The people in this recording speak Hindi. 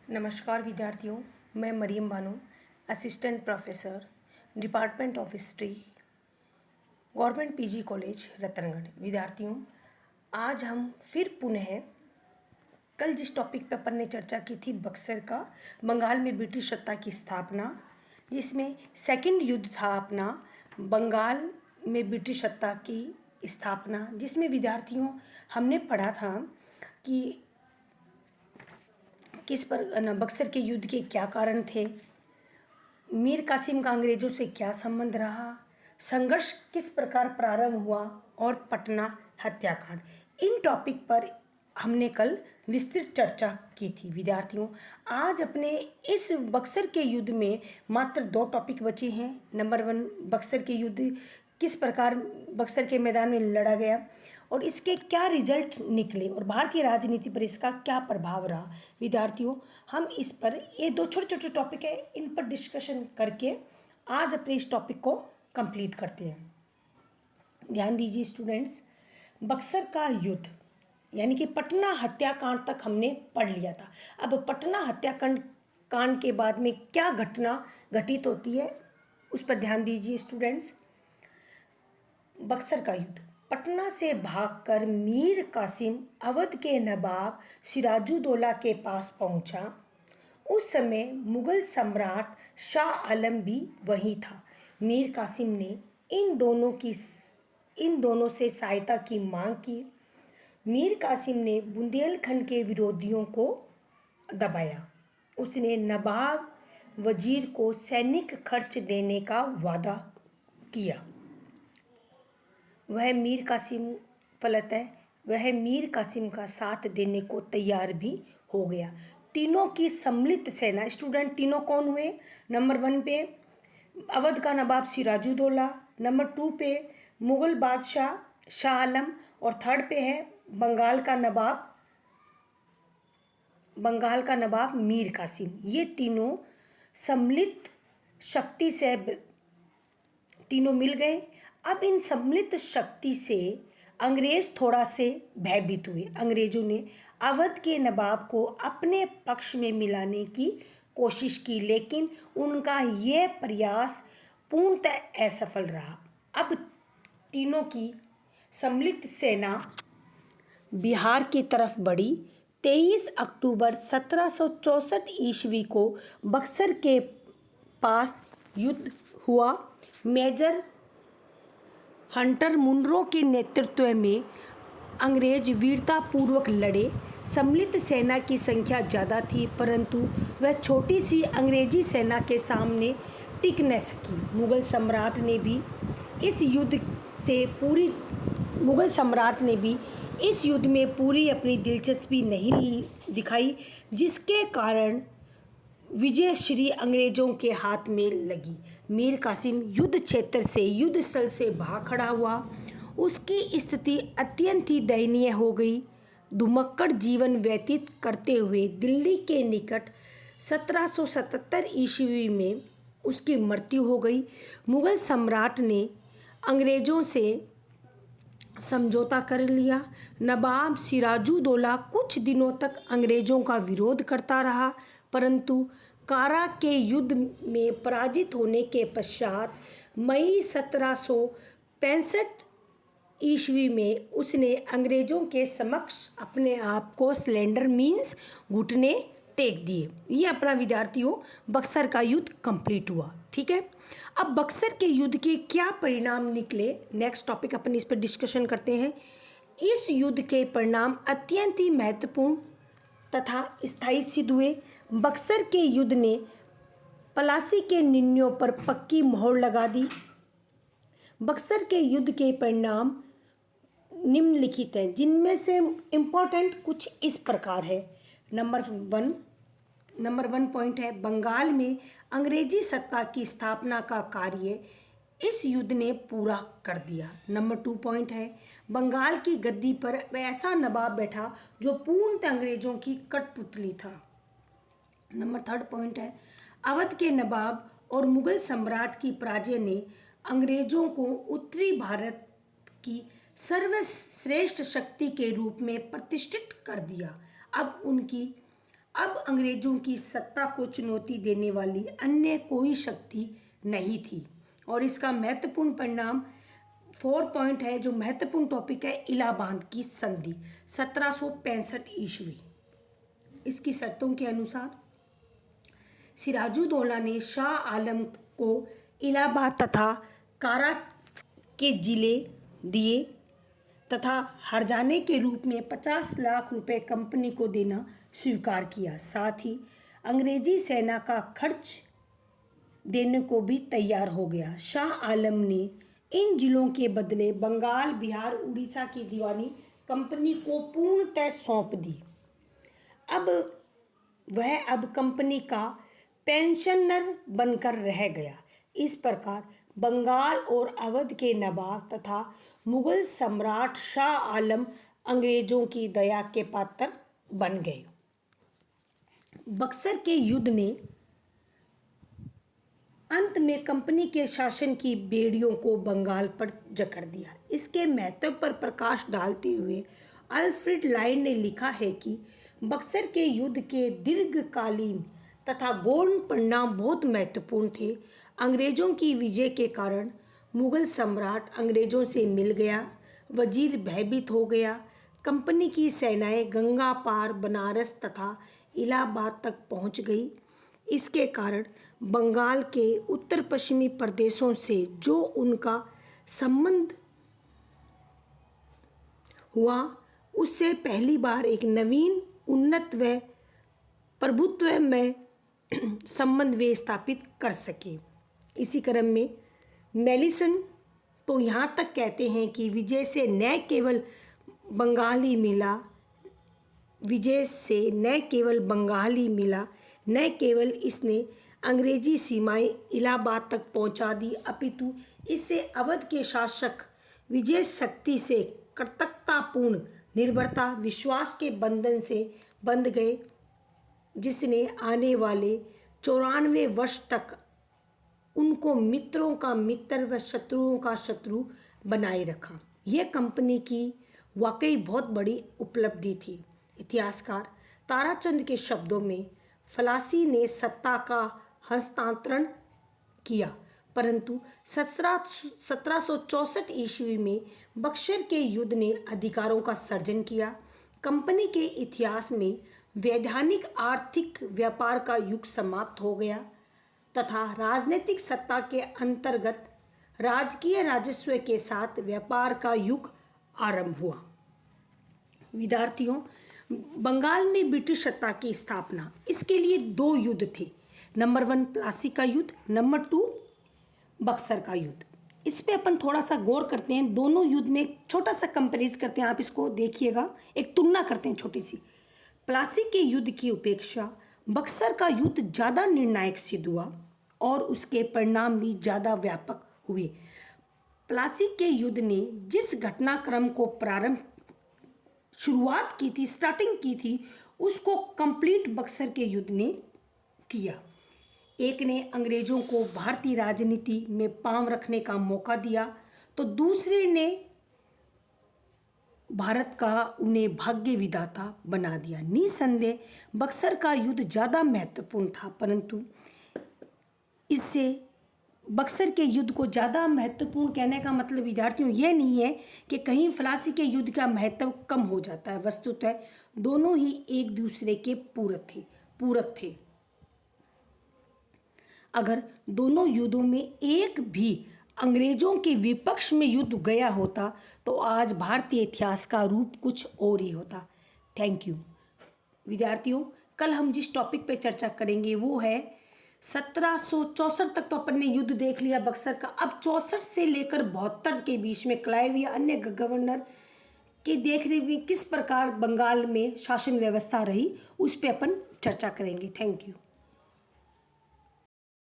नमस्कार विद्यार्थियों, मैं Mariyam Bano, assistant professor, department of history, government PG college Ratangarh. विद्यार्थियों, आज हम फिर पुनः कल जिस टॉपिक पर अपन ने चर्चा की थी बक्सर का, बंगाल में ब्रिटिश सत्ता की स्थापना, जिसमें सेकंड युद्ध था अपना बंगाल में ब्रिटिश सत्ता की स्थापना, जिसमें विद्यार्थियों हमने पढ़ा था कि किस पर बक्सर के युद्ध के क्या कारण थे, मीर कासिम का अंग्रेजों से क्या संबंध रहा, संघर्ष किस प्रकार प्रारंभ हुआ और पटना हत्याकांड। इन टॉपिक पर हमने कल विस्तृत चर्चा की थी। विद्यार्थियों, आज अपने इस बक्सर के युद्ध में मात्र 2 टॉपिक बचे हैं। नंबर 1, बक्सर के युद्ध किस प्रकार बक्सर के मैदान में लड़ा गया और इसके क्या रिजल्ट निकले और भारतीय राजनीति पर इसका क्या प्रभाव रहा। विद्यार्थियों, हम इस पर ये 2 छोटे छोटे टॉपिक है, इन पर डिस्कशन करके आज अपने इस टॉपिक को कंप्लीट करते हैं। ध्यान दीजिए स्टूडेंट्स, बक्सर का युद्ध यानी कि पटना हत्याकांड तक हमने पढ़ लिया था। अब पटना हत्याकांड के बाद में क्या घटना घटित होती है उस पर ध्यान दीजिए स्टूडेंट्स। बक्सर का युद्ध, पटना से भागकर मीर कासिम अवध के नवाब सिराजुद्दौला के पास पहुंचा। उस समय मुगल सम्राट शाह आलम भी वहीं था। मीर कासिम ने इन दोनों से सहायता की मांग की। मीर कासिम ने बुंदेलखंड के विरोधियों को दबाया। उसने नवाब वजीर को सैनिक खर्च देने का वादा किया। वह मीर कासिम का साथ देने को तैयार भी हो गया। तीनों की सम्मिलित सेना, स्टूडेंट तीनों कौन हुए? नंबर 1 पे अवध का नवाब सिराजुद्दौला, नंबर 2 पे मुगल बादशाह शाह आलम और थर्ड पे है बंगाल का नवाब मीर कासिम। ये तीनों सम्मिलित शक्ति से तीनों मिल गए। अब इन सम्मिलित शक्ति से अंग्रेज थोड़ा से भयभीत हुए। अंग्रेजों ने अवध के नवाब को अपने पक्ष में मिलाने की कोशिश की, लेकिन उनका यह प्रयास पूर्णतः असफल रहा। अब तीनों की सम्मिलित सेना बिहार की तरफ बढ़ी। 23 अक्टूबर 1764 ईस्वी को बक्सर के पास युद्ध हुआ। मेजर हंटर मुनरो के नेतृत्व में अंग्रेज वीरतापूर्वक लड़े। सम्मिलित सेना की संख्या ज़्यादा थी, परंतु वह छोटी सी अंग्रेजी सेना के सामने टिक न सकी। मुगल सम्राट ने भी इस युद्ध में पूरी अपनी दिलचस्पी नहीं दिखाई, जिसके कारण विजयश्री अंग्रेजों के हाथ में लगी। मीर कासिम युद्ध स्थल से भाग खड़ा हुआ। उसकी स्थिति अत्यंत ही दयनीय हो गई। दुमक्कड़ जीवन व्यतीत करते हुए दिल्ली के निकट 1777 ईस्वी में उसकी मृत्यु हो गई। मुगल सम्राट ने अंग्रेजों से समझौता कर लिया। नवाब सिराजुद्दौला कुछ दिनों तक अंग्रेजों का विरोध करता रहा, परंतु कारा के युद्ध में पराजित होने के पश्चात मई 1765 ईस्वी में उसने अंग्रेजों के समक्ष अपने आप को सरेंडर मीन्स घुटने टेक दिए। ये अपना विद्यार्थियों बक्सर का युद्ध कंप्लीट हुआ। ठीक है, अब बक्सर के युद्ध के क्या परिणाम निकले, नेक्स्ट टॉपिक अपन इस पर डिस्कशन करते हैं। इस युद्ध के परिणाम अत्यंत ही महत्वपूर्ण तथा स्थायी सिद्ध हुए। बक्सर के युद्ध ने पलासी के निर्णयों पर पक्की मोहर लगा दी। बक्सर के युद्ध के परिणाम निम्नलिखित हैं, जिनमें से इम्पोर्टेंट कुछ इस प्रकार है। नंबर वन पॉइंट है, बंगाल में अंग्रेजी सत्ता की स्थापना का कार्य इस युद्ध ने पूरा कर दिया। नंबर 2 पॉइंट है, बंगाल की गद्दी पर ऐसा नवाब बैठा जो पूर्णतः अंग्रेजों की कठपुतली था। नंबर 3 पॉइंट है, अवध के नवाब और मुगल सम्राट की पराजय ने अंग्रेजों को उत्तरी भारत की सर्वश्रेष्ठ शक्ति के रूप में प्रतिष्ठित कर दिया। अब उनकी अब अंग्रेजों की सत्ता को चुनौती देने वाली अन्य कोई शक्ति नहीं थी। और इसका महत्वपूर्ण परिणाम 4 पॉइंट है, जो महत्वपूर्ण टॉपिक है इलाहाबाद की संधि 1765 ईस्वी। इसकी शर्तों के अनुसार सिराजुद्दौला ने शाह आलम को इलाहाबाद तथा कारा के जिले दिए तथा हर्जाने के रूप में 50 लाख रुपए कंपनी को देना स्वीकार किया। साथ ही अंग्रेजी सेना का खर्च देने को भी तैयार हो गया। शाह आलम ने इन जिलों के बदले बंगाल, बिहार, उड़ीसा की दीवानी कंपनी को पूर्णतः सौंप दी। अब कंपनी का पेंशनर बनकर रह गया। इस प्रकार बंगाल और अवध के नवाब तथा मुगल सम्राट शाह आलम अंग्रेजों की दया के पात्र बन गए। बक्सर के युद्ध ने अंत में कंपनी के शासन की बेड़ियों को बंगाल पर जकड़ दिया। इसके महत्व पर प्रकाश डालते हुए अल्फ्रेड लाइन ने लिखा है कि बक्सर के युद्ध के दीर्घकालीन तथा गौण परिणाम बहुत महत्वपूर्ण थे। अंग्रेजों की विजय के कारण मुगल सम्राट अंग्रेजों से मिल गया, वजीर भयभीत हो गया। कंपनी की सेनाएं गंगा पार बनारस तथा इलाहाबाद तक पहुंच गई। इसके कारण बंगाल के उत्तर पश्चिमी प्रदेशों से जो उनका संबंध हुआ, उससे पहली बार एक नवीन, उन्नत व प्रभुत्व में संबंध वे स्थापित कर सके। इसी क्रम में मेलिसन तो यहाँ तक कहते हैं कि विजय से न केवल बंगाल ही मिला, न केवल इसने अंग्रेजी सीमाएं इलाहाबाद तक पहुंचा दी, अपितु इससे अवध के शासक विजय शक्ति से कर्तव्यतापूर्ण निर्भरता, विश्वास के बंधन से बंध गए, जिसने आने वाले 94 वर्ष तक उनको मित्रों का मित्र व शत्रुओं का शत्रु बनाए रखा। यह कंपनी की वाकई बहुत बड़ी उपलब्धि थी। इतिहासकार ताराचंद के शब्दों में फलासी ने सत्ता का हस्तांतरण किया, परंतु 1764 ईस्वी में बक्सर के युद्ध ने अधिकारों का सर्जन किया। कंपनी के इतिहास में वैधानिक आर्थिक व्यापार का युग समाप्त हो गया तथा राजनीतिक सत्ता के अंतर्गत राजकीय राजस्व के साथ व्यापार का युग आरंभ हुआ। विद्यार्थियों, बंगाल में ब्रिटिश सत्ता की स्थापना, इसके लिए 2 युद्ध थे। नंबर 1 प्लासी का युद्ध, नंबर 2 बक्सर का युद्ध। इस पे अपन थोड़ा सा गौर करते हैं। दोनों युद्ध में एक छोटा सा कंपेरिज करते हैं, आप इसको देखिएगा, एक तुलना करते हैं छोटी सी। प्लासी के युद्ध की अपेक्षा बक्सर का युद्ध ज़्यादा निर्णायक सिद्ध हुआ और उसके परिणाम भी ज़्यादा व्यापक हुए। प्लासी के युद्ध ने जिस घटनाक्रम को शुरुआत की थी, स्टार्टिंग की थी, उसको कंप्लीट बक्सर के युद्ध ने किया। एक ने अंग्रेजों को भारतीय राजनीति में पांव रखने का मौका दिया, तो दूसरे ने भारत का उन्हें भाग्य विधाता बना दिया। निसंदेह बक्सर का युद्ध ज़्यादा महत्वपूर्ण था, परंतु इससे बक्सर के युद्ध को ज़्यादा महत्वपूर्ण कहने का मतलब विद्यार्थियों ये नहीं है कि कहीं फ्लासी के युद्ध का महत्व कम हो जाता है। वस्तुतः दोनों ही एक दूसरे के पूरक थे। अगर दोनों युद्धों में एक भी अंग्रेजों के विपक्ष में युद्ध गया होता तो आज भारतीय इतिहास का रूप कुछ और ही होता। थैंक यू विद्यार्थियों। कल हम जिस टॉपिक पे चर्चा करेंगे वो है 1764 तक तो अपन ने युद्ध देख लिया बक्सर का। अब 64 से लेकर 72 के बीच में क्लाइव या अन्य गवर्नर के देखने में किस प्रकार बंगाल में शासन व्यवस्था रही, उस पर अपन चर्चा करेंगे। Thank you.